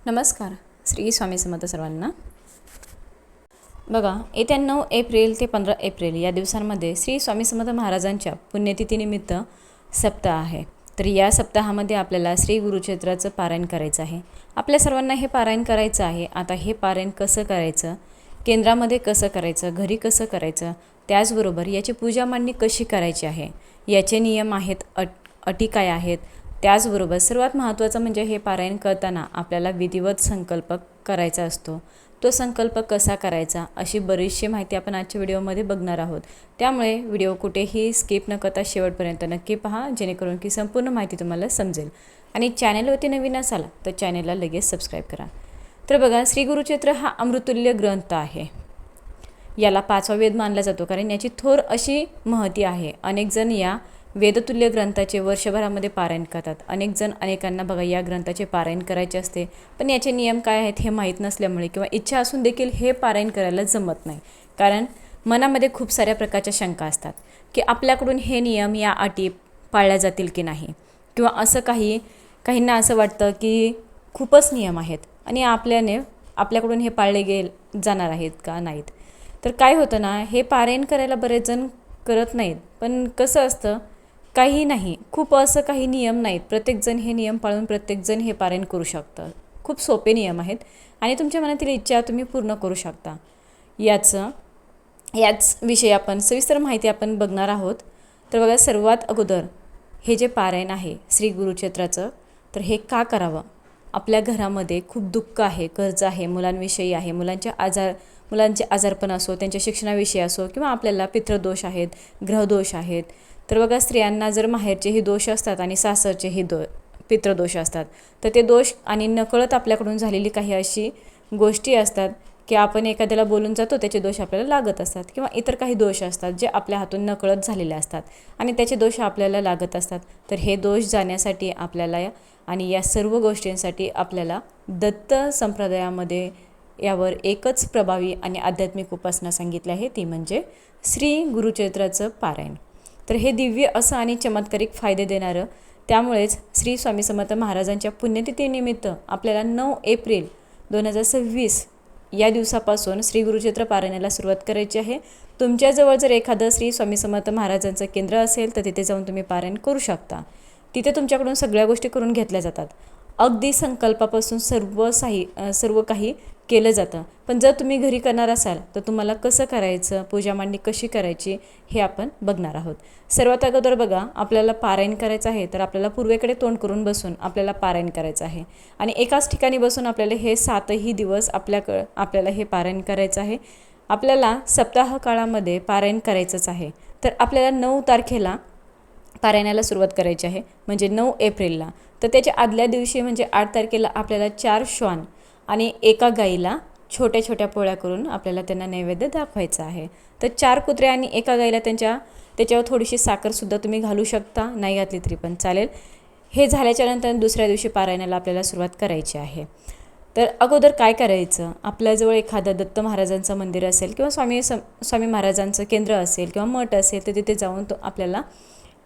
नमस्कार. श्री स्वामी समर्थ सर्वांना. बघा, येत्या 9 एप्रिल ते 15 एप्रिल या दिवसांमध्ये श्री स्वामी समर्थ महाराजांच्या पुण्यतिथीनिमित्त सप्ताह आहे. तर या सप्ताहामध्ये आपल्याला श्री गुरुचरित्राचं पारायण करायचं आहे. आपल्या सर्वांना हे पारायण करायचं आहे. आता हे पारायण कसं करायचं, केंद्रामध्ये कसं करायचं, घरी कसं करायचं, त्याचबरोबर याची पूजा मांडणी कशी करायची आहे, याचे नियम आहेत, अटी काय आहेत, त्याचबरोबर सर्वात महत्त्वाचं म्हणजे हे पारायण करताना आपल्याला विधिवत संकल्प करायचा असतो. तो संकल्प कसा करायचा अशी बरीचशी माहिती आपण आजच्या व्हिडिओमध्ये बघणार आहोत. त्यामुळे व्हिडिओ कुठेही स्किप न करता शेवटपर्यंत नक्की पहा, जेणेकरून की संपूर्ण माहिती तुम्हाला समजेल. आणि चॅनलवरती नवीन असाल तर चॅनलला लगेच सबस्क्राईब करा. तर बघा, श्री गुरुचरित्र हा अमृतुल्य ग्रंथ आहे. याला 5वा वेद मानला जातो, कारण याची थोर अशी महती आहे. अनेक जण या वेदतुल्य ग्रंथाचे वर्षभरामध्ये पारायण करतात. अनेकांना बघा या ग्रंथाचे पारायण करायचे असते, पण याचे नियम काय आहेत हे माहीत नसल्यामुळे किंवा इच्छा असून देखील हे पारायण करायला जमत नाही. कारण मनामध्ये खूप साऱ्या प्रकारच्या शंका असतात की आपल्याकडून हे नियम या अटी पाळल्या जातील की नाही, किंवा असं काहींना असं वाटतं की खूपच नियम आहेत आणि आपल्याकडून हे पाळले जाणार आहेत का नाहीत. तर काय होतं ना, हे पारायण करायला बरेच जण करत नाहीत. पण कसं असतं, काही नाही, खूप असं काही नियम नाहीत. प्रत्येकजण हे नियम पाळून प्रत्येकजण हे पारायण करू शकतं. खूप सोपे नियम आहेत आणि तुमच्या मनातील इच्छा तुम्ही पूर्ण करू शकता. याच विषयी आपण सविस्तर माहिती आपण बघणार आहोत. तर बघा, सर्वात अगोदर हे जे पारायण आहे श्री गुरुचरित्राचं, तर हे का करावं. आपल्या घरामध्ये खूप दुःख आहे, कर्ज आहे, मुलांविषयी आहे, मुलांचे आजारपण असो, त्यांच्या शिक्षणाविषयी असो, किंवा आपल्याला पितृदोष आहेत, ग्रहदोष आहेत. तर बघा, स्त्रियांना जर माहेरचेही दोष असतात आणि सासरचेही पितृदोष असतात, तर ते दोष आणि नकळत आपल्याकडून झालेली काही अशी गोष्टी असतात की आपण एखाद्याला बोलून जातो, त्याचे दोष आपल्याला लागत असतात, किंवा इतर काही दोष असतात जे आपल्या हातून नकळत झालेले असतात आणि त्याचे दोष आपल्याला लागत असतात. तर हे दोष जाण्यासाठी आपल्याला आणि या सर्व गोष्टींसाठी आपल्याला दत्त संप्रदायामध्ये यावर एकच प्रभावी आणि आध्यात्मिक उपासना सांगितली आहे, ती म्हणजे श्री गुरुचरित्राचं पारायण. तर हे दिव्य असं आणि चमत्कारिक फायदे देणारं, त्यामुळेच श्री स्वामी समर्थ महाराजांच्या पुण्यतिथीनिमित्त आपल्याला 9 एप्रिल 2026 या दिवसापासून श्री गुरुचरित्र पारायणाला सुरुवात करायची आहे. तुमच्याजवळ जर एखादं श्री स्वामी समर्थ महाराजांचं केंद्र असेल तर तिथे जाऊन तुम्ही पारायण करू शकता. तिथे तुमच्याकडून सगळ्या गोष्टी करून घेतल्या जातात. अगदी संकल्पापासून सर्व काही केलं जातं. पण जर तुम्ही घरी करणार असाल तर तुम्हाला कसं करायचं, पूजा मांडणी कशी करायची हे आपण बघणार आहोत. सर्वात अगोदर बघा, आपल्याला पारायण करायचं आहे तर आपल्याला पूर्वेकडे तोंड करून बसून आपल्याला पारायण करायचं आहे. आणि एकाच ठिकाणी बसून आपल्याला हे 7ही दिवस आपल्याला हे पारायण करायचं आहे. आपल्याला सप्ताह काळामध्ये पारायण करायचंच आहे. तर आपल्याला 9 तारखेला पारायणाला सुरुवात करायची आहे, म्हणजे 9 एप्रिलला. तर त्याच्या आदल्या दिवशी म्हणजे 8 तारखेला आपल्याला 4 श्वान आणि एका गाईला छोट्या छोट्या पोळ्या करून आपल्याला त्यांना नैवेद्य दाखवायचा आहे. तर 4 कुत्रे आणि एका गाईला त्याच्यावर थोडीशी साखरसुद्धा तुम्ही घालू शकता, नाही घातली तरी पण चालेल. हे झाल्याच्यानंतर दुसऱ्या दिवशी पारायणाला आपल्याला सुरुवात करायची आहे. तर अगोदर काय करायचं, आपल्याजवळ एखादं दत्त महाराजांचं मंदिर असेल किंवा स्वामी महाराजांचं केंद्र असेल किंवा मठ असेल तर तिथे जाऊन आपल्याला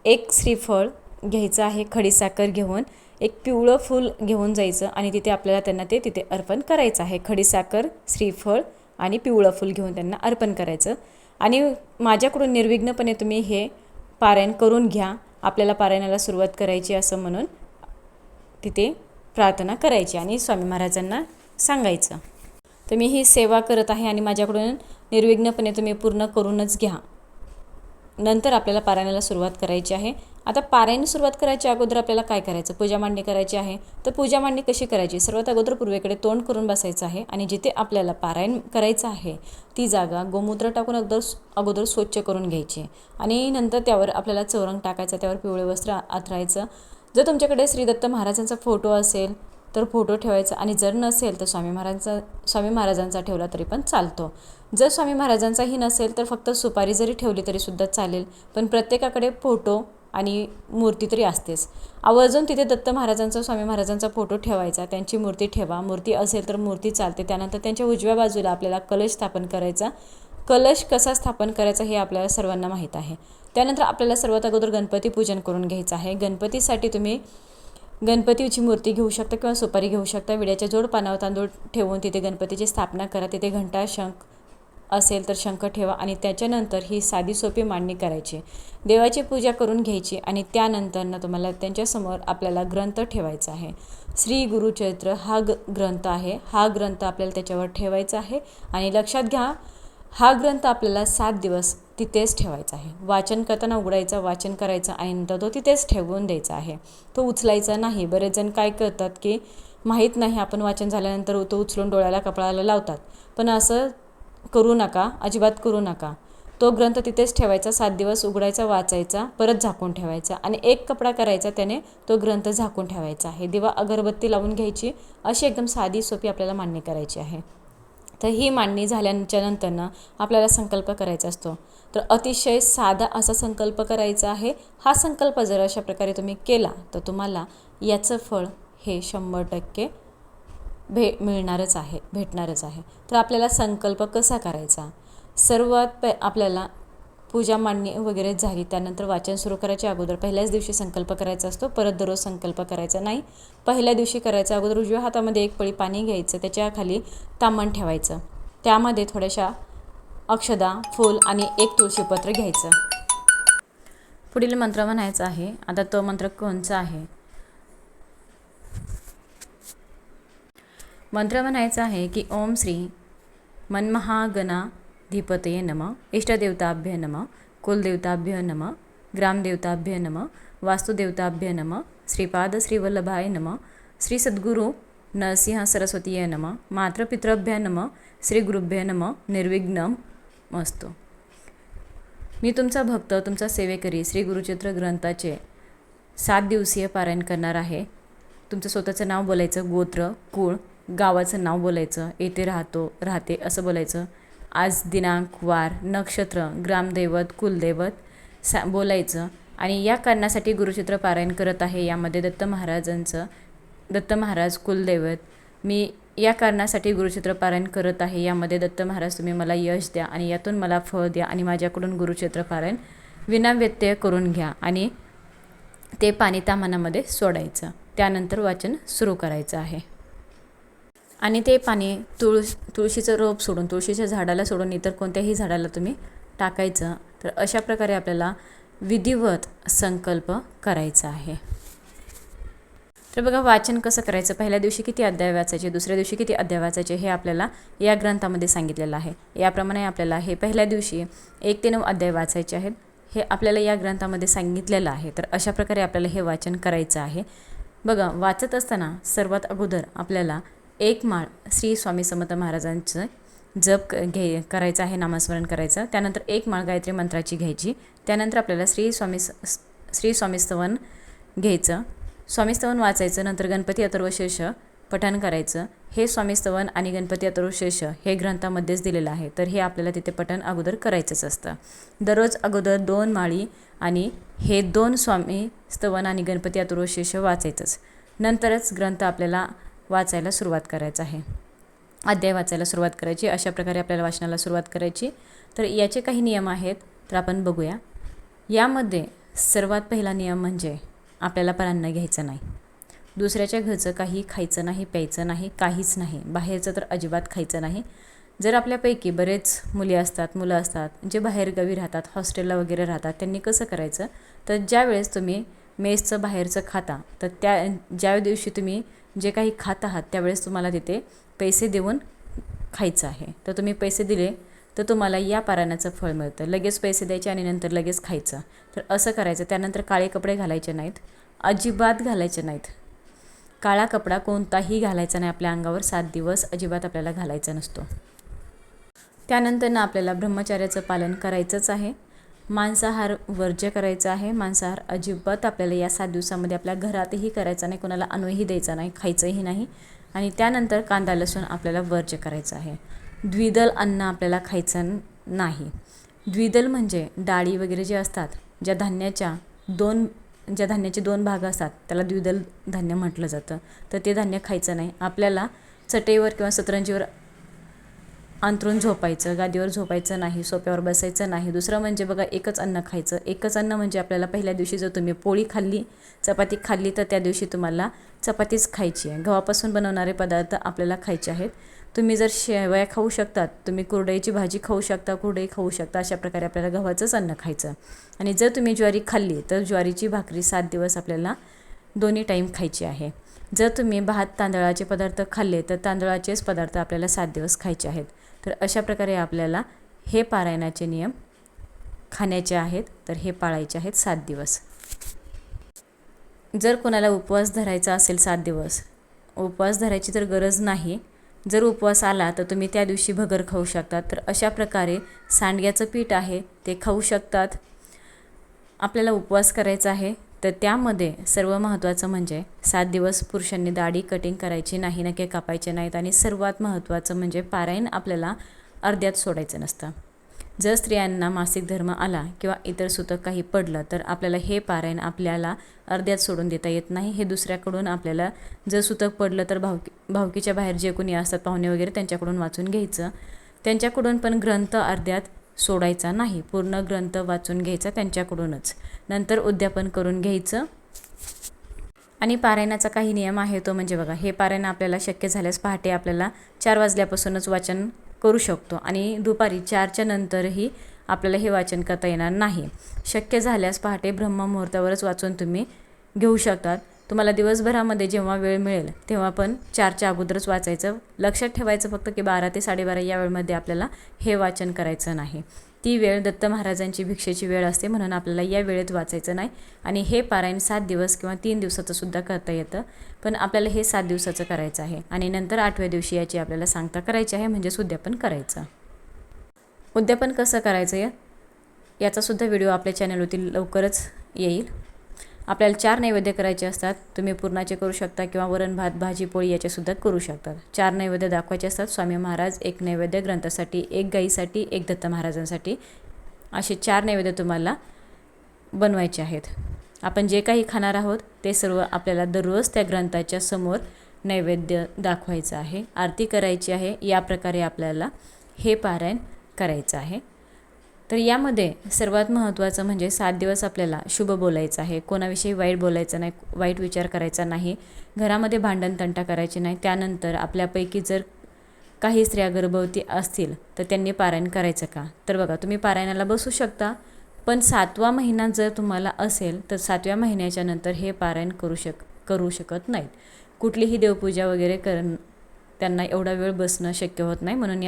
एक श्रीफळ घ्यायचं आहे, खडीसाखर घेऊन एक पिवळं फूल घेऊन जायचं आणि तिथे आपल्याला त्यांना ते तिथे अर्पण करायचं आहे. खडीसाखर, श्रीफळ आणि पिवळं फूल घेऊन त्यांना अर्पण करायचं. आणि माझ्याकडून निर्विघ्नपणे तुम्ही हे पारायण करून घ्या, आपल्याला पारायणाला सुरुवात करायची असं म्हणून तिथे प्रार्थना करायची आणि स्वामी महाराजांना सांगायचं, तर मी ही सेवा करत आहे आणि माझ्याकडून निर्विघ्नपणे तुम्ही पूर्ण करूनच घ्या. नंतर आपल्याला पारायणाला सुरुवात करायची आहे. आता पारायण सुरुवात करायच्या अगोदर आपल्याला काय करायचं, पूजा मांडणी करायची आहे. तर पूजा मांडणी कशी करायची, सर्वात अगोदर पूर्वेकडे तोंड करून बसायचं आहे आणि जिथे आपल्याला पारायण करायचं आहे ती जागा गोमूत्र टाकून अगोदर स्वच्छ करून घ्यायची आणि नंतर त्यावर आपल्याला चौरंग टाकायचा, त्यावर पिवळे वस्त्र आथरायचं. जर तुमच्याकडे श्री दत्त महाराजांचा फोटो असेल तर फोटो ठेवायचा आणि जर नसेल तर स्वामी महाराजांचा ठेवला तरी पण चालतो. जर स्वामी महाराजांचाही नसेल तर फक्त सुपारी जरी ठेवली तरीसुद्धा चालेल, पण प्रत्येकाकडे फोटो आणि मूर्ती तरी असतेच. आवर्जून तिथे दत्त महाराजांचा, स्वामी महाराजांचा फोटो ठेवायचा, त्यांची मूर्ती ठेवा. मूर्ती असेल तर मूर्ती चालते. त्यानंतर त्यांच्या उजव्या बाजूला आपल्याला कलश स्थापन करायचा. कलश कसा स्थापन करायचा हे आपल्याला सर्वांना माहीत आहे. त्यानंतर आपल्याला सर्वात अगोदर गणपती पूजन करून घ्यायचं आहे. गणपतीसाठी तुम्ही गणपतीची मूर्ती घेऊ शकता किंवा सुपारी घेऊ शकता. विड्याच्या जोड पानावर तांदूळ ठेवून तिथे गणपतीची स्थापना करा. तिथे घंटा, शंख असेल तर शंख ठेवा आणि त्याच्यानंतर ही साधी सोपी मांडणी करायची. देवाची पूजा करून घ्यायची आणि त्यानंतर तुम्हाला त्यांच्यासमोर आपल्याला ग्रंथ ठेवायचा आहे. श्री गुरुचरित्र हा ग्रंथ आहे. हा ग्रंथ आपल्याला त्याच्यावर ठेवायचा आहे आणि लक्षात घ्या, हा ग्रंथ आपल्याला 7 दिवस तिथेच ठेवायचा आहे. वाचन करताना उघडायचा, वाचन करायचं आणि नंतर तो तिथेच ठेवून द्यायचा आहे. तो उचलायचा नाही. बरेच जण काय करतात की माहीत नाही, आपण वाचन झाल्यानंतर तो उचलून डोळ्याला कपाळाला लावतात. पण असं करू नका, अजिबात करू नका. तो ग्रंथ तिथेच ठेवायचा, 7 दिवस उघडायचा, वाचायचा, परत झाकून ठेवायचा आणि एक कपडा करायचा, त्याने तो ग्रंथ झाकून ठेवायचा आहे. दिवा अगरबत्ती लावून घ्यायची. अशी एकदम साधी सोपी आपल्याला मांडणी करायची आहे. तर ही मांडणी झाल्याच्या नंतर आपल्याला संकल्प करायचा असतो. तर अतिशय साधा असा संकल्प करायचा आहे. हा संकल्प जर अशा प्रकारे तुम्ही केला तर तुम्हाला याचं फळ हे 100% भेटणारच आहे. तर आपल्याला संकल्प कसा करायचा? सर्वात आपल्याला पूजा मांडणी वगैरे झाली, त्यानंतर वाचन सुरू करायच्या अगोदर पहिल्याच दिवशी संकल्प करायचा असतो. परत दररोज संकल्प करायचा नाही. पहिल्या दिवशी करायच्या अगोदर उजव्या हातामध्ये 1 पळी पाणी घ्यायचं, त्याच्या खाली ताम्हण ठेवायचं. त्यामध्ये थोड्याशा अक्षदा, फूल आणि 1 तुळशीपत्र घ्यायचं. पुढील मंत्र म्हणायचा आहे. आता तो मंत्र कोणचा आहे? मंत्र म्हणायचा आहे की ओम श्री मनमहागणाधिपतये नमः, इष्टदेवताभ्य नमः, कुलदेवताभ्य नमः, ग्रामदेवताभ्य नमः, वास्तुदेवताभ्य नमः, श्रीपाद श्रीवल्लभाय नमः, श्री सद्गुरु नरसिंह सरस्वतीय नमः, मातृपितृभ्य नमः, श्री गुरुभ्य नमः, निर्विघ्नम अस्तु. मी तुमचा भक्त, तुमचा सेवेकरी श्री गुरुचरित्र ग्रंथाचे 7 दिवसीय पारायण करणार आहे. तुमचं स्वतःचं नाव बोलायचं, गोत्र, कुळ, गावाचं नाव बोलायचं, येथे राहते असं बोलायचं, आज दिनांक, वार, नक्षत्र, ग्रामदैवत, कुलदैवत बोलायचं. आणि या कारणासाठी गुरुचरित्र पारायण करत आहे. यामध्ये दत्त महाराज कुलदैवत, मी या कारणासाठी गुरुचरित्र पारायण करत आहे. यामध्ये दत्त महाराज तुम्ही मला यश द्या आणि यातून मला फळ द्या आणि माझ्याकडून गुरुचरित्र पारायण विनाव्यत्यय करून घ्या. आणि ते पाणी त्या मनामध्ये सोडायचं. त्यानंतर वाचन सुरू करायचं आहे. आणि ते पाणी तुळशीचं रोप सोडून, तुळशीच्या झाडाला सोडून इतर कोणत्याही झाडाला तुम्ही टाकायचं. तर अशा प्रकारे आपल्याला विधिवत संकल्प करायचा आहे. तर बघा, वाचन कसं करायचं, पहिल्या दिवशी किती अध्याय वाचायचे, दुसऱ्या दिवशी किती अध्याय वाचायचे हे आपल्याला या ग्रंथामध्ये सांगितलेलं आहे. याप्रमाणे आपल्याला हे पहिल्या दिवशी 1 ते 9 अध्याय वाचायचे आहेत. हे आपल्याला या ग्रंथामध्ये सांगितलेलं आहे. तर अशा प्रकारे आपल्याला हे वाचन करायचं आहे. बघा, वाचत असताना सर्वात अगोदर आपल्याला 1 माळ श्री स्वामी समर्थ महाराजांचं जप करायचं आहे, नामस्मरण करायचं. त्यानंतर 1 माळ गायत्री मंत्राची घ्यायची. त्यानंतर आपल्याला श्री स्वामी स्तवन घ्यायचं, स्वामी स्तवन वाचायचं. नंतर गणपती अथर्वशीर्ष पठण करायचं. हे स्वामी स्तवन आणि गणपती अथर्वशीर्ष हे ग्रंथामध्येच दिलेलं आहे. तर हे आपल्याला तिथे पठण अगोदर करायचंच असतं. दररोज अगोदर 2 माळी आणि हे 2 स्वामी स्तवन आणि गणपती अथर्वशीर्ष वाचायचंच. नंतरच ग्रंथ आपल्याला वाचायला सुरुवात करायचं आहे, अध्याय वाचायला सुरुवात करायची. अशा प्रकारे आपल्याला वाचनाला सुरुवात करायची. तर याचे काही नियम आहेत, तर आपण बघूया. यामध्ये सर्वात पहिला नियम म्हणजे आपल्याला परान्न घ्यायचं नाही. दुसऱ्याच्या घरचं काही खायचं नाही, प्यायचं नाही, काहीच नाही. बाहेरचं तर अजिबात खायचं नाही. जर आपल्यापैकी बरेच मुलं असतात जे बाहेरगावी राहतात, हॉस्टेलला वगैरे राहतात, त्यांनी कसं करायचं, तर ज्यावेळेस तुम्ही मेसचं बाहेरचं खाता, तर ज्या दिवशी तुम्ही जे काही खात आहात त्यावेळेस तुम्हाला तिथे पैसे देऊन खायचं आहे. तर तुम्ही पैसे दिले तर तुम्हाला या पारायणाचं फळ मिळतं. लगेच पैसे द्यायचे आणि नंतर लगेच खायचं. तर असं करायचं. त्यानंतर काळे कपडे घालायचे नाहीत, अजिबात घालायचे नाहीत. काळा कपडा कोणताही घालायचा नाही आपल्या अंगावर. 7 दिवस अजिबात आपल्याला घालायचा नसतो. त्यानंतर आपल्याला ब्रह्मचर्याचं पालन करायचंच आहे. मांसाहार वर्ज्य करायचा आहे. मांसाहार अजिबात आपल्याला या 7 दिवसामध्ये आपल्या घरातही करायचा नाही, कोणाला आणूही द्यायचा नाही, खायचंही नाही. आणि त्यानंतर कांदा लसूण आपल्याला वर्ज्य करायचं आहे. द्विदल अन्न आपल्याला खायचं नाही. द्विदल म्हणजे डाळी वगैरे जे असतात, ज्या धान्याचे 2 भाग असतात त्याला द्विदल धान्य म्हटलं जातं. तर ते धान्य खायचं नाही. आपल्याला चटईवर किंवा सतरंजीवर अंथरून झोपायचं, गादीवर झोपायचं नाही, सोफ्यावर बसायचं नाही. दुसरं म्हणजे बघा एकच अन्न खायचं. एकच अन्न म्हणजे आपल्याला पहिल्या दिवशी जर तुम्ही पोळी खाल्ली, चपाती खाल्ली तर त्या दिवशी तुम्हाला चपातीच खायची आहे. गव्हापासून बनवणारे पदार्थ आपल्याला खायचे आहेत. तुम्ही जर शेवया खाऊ शकतात, तुम्ही कुरडईची भाजी खाऊ शकता, कुरडई खाऊ शकता. अशा प्रकारे आपल्याला गव्हाचंच अन्न खायचं. आणि जर तुम्ही ज्वारी खाल्ली तर ज्वारीची भाकरी 7 दिवस आपल्याला दोन्ही टाईम खायची आहे. जर तुम्ही भात तांदळाचे पदार्थ खाल्ले तर तांदळाचेच पदार्थ आपल्याला 7 दिवस खायचे आहेत. तर अशा प्रकारे आपल्याला हे पारायणाचे नियम खाण्याचे आहेत, तर हे पाळायचे आहेत 7 दिवस. जर कोणाला उपवास धरायचा असेल 7 दिवस, उपवास धरायची तर गरज नाही. जर उपवास आला तर तुम्ही त्या दिवशी भगर खाऊ शकतात. तर अशा प्रकारे सांडग्याचं पीठ आहे ते खाऊ शकतात. आपल्याला उपवास करायचा आहे तर त्यामध्ये सर्व महत्त्वाचं म्हणजे 7 दिवस पुरुषांनी दाढी कटिंग करायची नाही, नखे कापायचे नाहीत. आणि सर्वात महत्त्वाचं म्हणजे पारायण आपल्याला अर्ध्यात सोडायचं नसतं. जर स्त्रियांना मासिक धर्म आला किंवा इतर सूतक काही पडलं तर आपल्याला हे पारायण आपल्याला अर्ध्यात सोडून देता येत नाही. हे दुसऱ्याकडून आपल्याला जर सूतक पडलं तर भावकीच्या बाहेर जे कोणी असतात पाहुणे वगैरे त्यांच्याकडून वाचून घ्यायचं. त्यांच्याकडून पण ग्रंथ अर्ध्यात सोडायचा नाही, पूर्ण ग्रंथ वाचून घ्यायचा त्यांच्याकडूनच. नंतर उद्यापन करून घ्यायचं. आणि पारायणाचा काही नियम आहे तो म्हणजे बघा, हे पारायण आपल्याला शक्य झाल्यास पहाटे आपल्याला 4 वाजल्यापासूनच वाचन करू शकतो आणि दुपारी 4च्या नंतरही आपल्याला हे वाचन करता येणार नाही. शक्य झाल्यास पहाटे ब्रह्ममुहूर्तावरच वाचून तुम्ही घेऊ शकतात. तुम्हाला दिवसभरामध्ये जेव्हा वेळ मिळेल तेव्हा पण 4च्या अगोदरच वाचायचं. लक्षात ठेवायचं फक्त की 12 ते 12:30 या वेळेमध्ये आपल्याला हे वाचन करायचं नाही. ती वेळ दत्त महाराजांची भिक्षेची वेळ असते, म्हणून आपल्याला या वेळेत वाचायचं नाही. आणि हे पारायण 7 दिवस किंवा 3 दिवसाचं सुद्धा करता येतं, पण आपल्याला हे 7 दिवसाचं करायचं आहे. आणि नंतर 8व्या दिवशी याची आपल्याला सांगता करायची आहे, म्हणजे उद्यापन करायचं. उद्यापन कसं करायचं याचासुद्धा व्हिडिओ आपल्या चॅनलवरती लवकरच येईल. आपल्याला 4 नैवेद्य करायचे असतात. तुम्ही पुरणाचे करू शकता किंवा वरण भात भाजी पोळी याच्यासुद्धा करू शकतात. 4 नैवेद्य दाखवायचे असतात. स्वामी महाराज, 1 नैवेद्य ग्रंथासाठी, 1 गाईसाठी, 1 दत्त महाराजांसाठी, असे 4 नैवेद्य तुम्हाला बनवायचे आहेत. आपण जे काही खाणार आहोत ते सर्व आपल्याला दररोज त्या ग्रंथाच्या समोर नैवेद्य दाखवायचं आहे, आरती करायची आहे. या प्रकारे आपल्याला हे पारायण करायचं आहे. तर यामध्ये सर्वात महत्त्वाचं म्हणजे 7 दिवस आपल्याला शुभ बोलायचं आहे, कोणाविषयी वाईट बोलायचं नाही, वाईट विचार करायचा नाही, घरामध्ये भांडण तंटा करायचे नाही. त्यानंतर आपल्यापैकी जर काही स्त्रिया गर्भवती असतील तर त्यांनी पारायण करायचं का, तर बघा तुम्ही पारायणाला बसू शकता, पण 7वा महिना जर तुम्हाला असेल तर 7व्या महिन्याच्या नंतर हे पारायण करू शकत नाहीत. कुठलीही देवपूजा वगैरे त्यांना एवढा वेळ बसणं शक्य होत नाही, म्हणून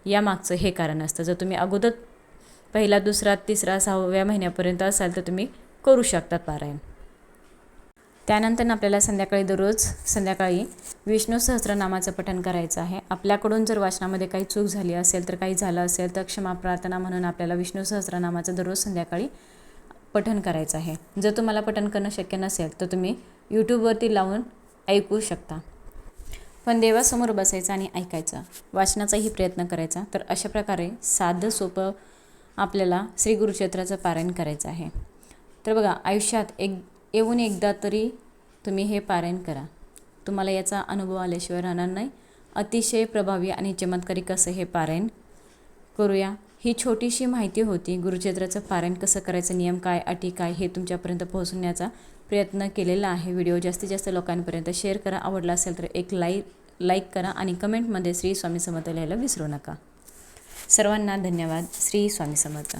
यामागचं हे कारण असतं. जर तुम्ही अगोदर 1, 2, 3, 6व्या महिन्यापर्यंत असाल तर तुम्ही करू शकता पारायण. त्यानंतर आपल्याला दररोज संध्याकाळी विष्णू सहस्त्रनामाचं पठण करायचं आहे. आपल्याकडून जर वाचनामध्ये काही चूक झाली असेल तर काही झालं असेल तर क्षमा प्रार्थना म्हणून आपल्याला विष्णू सहस्त्रनामाचं दररोज संध्याकाळी पठण करायचं आहे. जर तुम्हाला पठण करणं शक्य नसेल तर तुम्ही यूट्यूबवरती लावून ऐकू शकता, पण देवासमोर बसायचं आणि ऐकायचं, वाचनाचाही प्रयत्न करायचा. तर अशा प्रकारे साधं सोपं आपल्याला श्री गुरुचरित्राचं पारायण करायचं आहे. तर बघा, आयुष्यात येऊन एकदा तरी तुम्ही हे पारायण करा, तुम्हाला याचा अनुभव आल्याशिवाय राहणार नाही. अतिशय प्रभावी आणि चमत्कारिक असं हे पारायण करूया. ही छोटीशी माहिती होती गुरुचरित्राचं पारायण कसं करायचं, नियम काय, अटी काय, हे तुमच्यापर्यंत पोहोचवण्याचा प्रयत्न केलेला आहे. व्हिडिओ जास्तीत जास्त लोकांपर्यंत शेअर करा. आवडला असेल तर एक लाईक करा आणि कमेंटमध्ये श्री स्वामी समर्थ लिहायला विसरू नका. सर्वांना धन्यवाद. श्री स्वामी समर्थ.